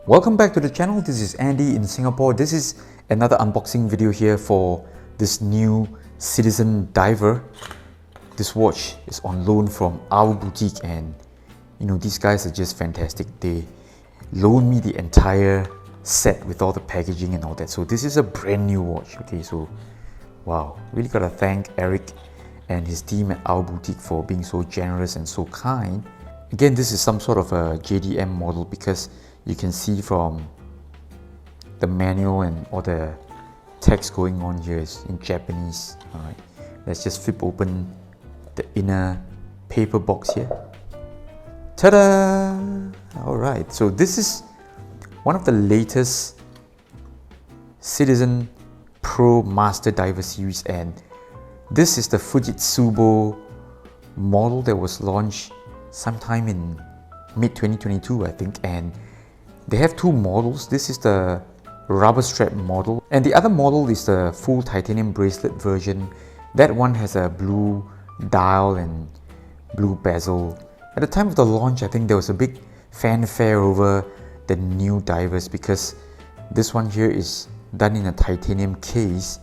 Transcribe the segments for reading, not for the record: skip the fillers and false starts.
Welcome back to the channel. This is Andy in Singapore. This is another unboxing video here for this new Citizen Diver. This watch is on loan from our boutique, and these guys are just fantastic. They loaned me the entire set with all the packaging and all that. So this is a brand new watch. Okay, so wow, really gotta thank Eric and his team at our boutique for being so generous and so kind. Again, this is some sort of a JDM model because you can see from the manual and all the text going on here is in Japanese. Alright, let's just flip open the inner paper box here. Ta-da! Alright, so this is one of the latest Citizen Promasters Diver series, and this is the Fujitsubo model that was launched sometime in mid-2022, I think, and they have two models. This is the rubber strap model, and the other model is the full titanium bracelet version. That one has a blue dial and blue bezel. At the time of the launch, I think there was a big fanfare over the new divers because this one here is done in a titanium case.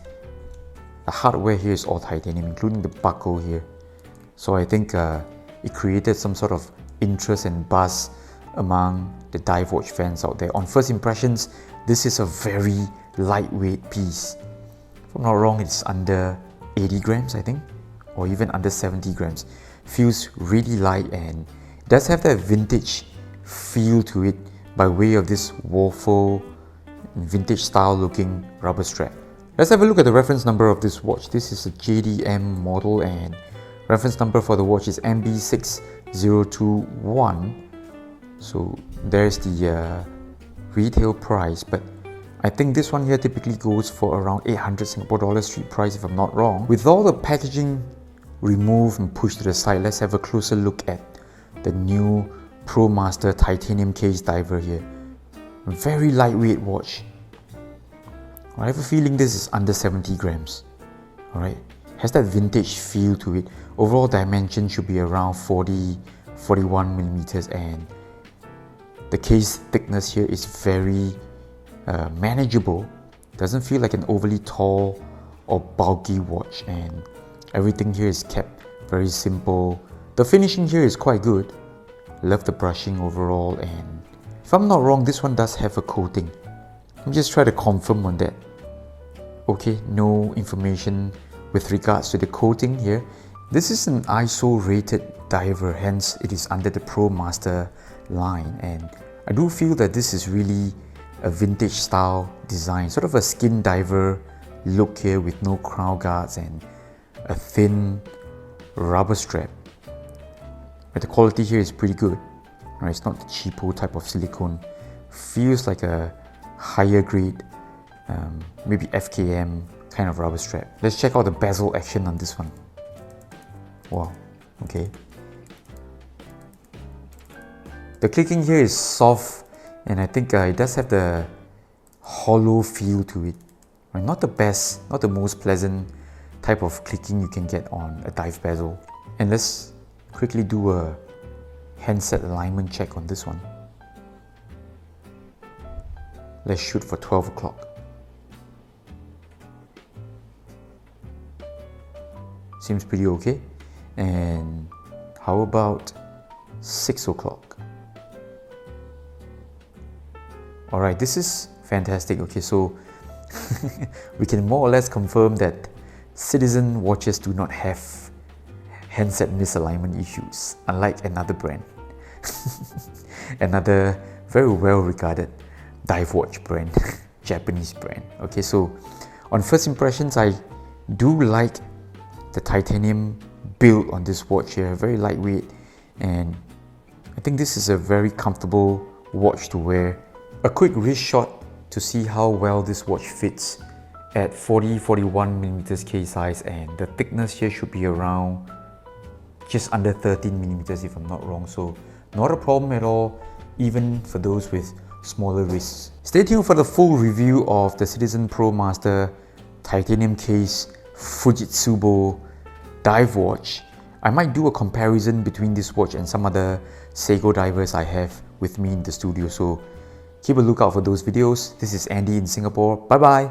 The hardware here is all titanium, including the buckle here. So I think it created some sort of interest and buzz among the dive watch fans out there. On first impressions, this is a very lightweight piece. If I'm not wrong, it's under 80 grams, I think, or even under 70 grams. Feels really light and does have that vintage feel to it by way of this waffle, vintage style looking rubber strap. Let's have a look at the reference number of this watch. This is a JDM model and reference number for the watch is MB6021. So there's the retail price, but I think this one here typically goes for around 800 Singapore dollars street price if I'm not wrong. With all the packaging removed and pushed to the side, let's have a closer look at the new Promasters titanium case diver here. A very lightweight watch. I have a feeling this is under 70 grams. Alright, has that vintage feel to it. Overall dimension should be around 41 millimeters, and the case thickness here is very manageable. Doesn't feel like an overly tall or bulky watch, and everything here is kept very simple. The finishing here is quite good. Love the brushing overall, and if I'm not wrong, this one does have a coating. Let me just try to confirm on that. Okay, no information with regards to the coating here. This is an ISO rated diver, hence it is under the Promasters line, and I do feel that this is really a vintage style design, sort of a skin diver look here with no crown guards and a thin rubber strap. But the quality here is pretty good. Right, it's not the cheapo type of silicone. Feels like a higher grade, maybe FKM kind of rubber strap. Let's check out the bezel action on this one. Wow, okay. The clicking here is soft, and I think it does have the hollow feel to it. Right, not the best, not the most pleasant type of clicking you can get on a dive bezel. And let's quickly do a handset alignment check on this one. Let's shoot for 12 o'clock. Seems pretty okay. And how about 6 o'clock? Alright, this is fantastic. Okay, so we can more or less confirm that Citizen watches do not have handset misalignment issues, unlike another brand. Another very well regarded dive watch brand, Japanese brand. Okay, so on first impressions, I do like the titanium build on this watch here, very lightweight, and I think this is a very comfortable watch to wear. A quick wrist shot to see how well this watch fits at 41 millimeters case size, and the thickness here should be around just under 13 millimeters if I'm not wrong, so not a problem at all, even for those with smaller wrists. Stay tuned for the full review of the Citizen Promasters titanium case Fujitsubo dive watch. I might do a comparison between this watch and some other Seiko divers I have with me in the studio, so Keep a lookout for those videos. This is Andy in Singapore. Bye bye.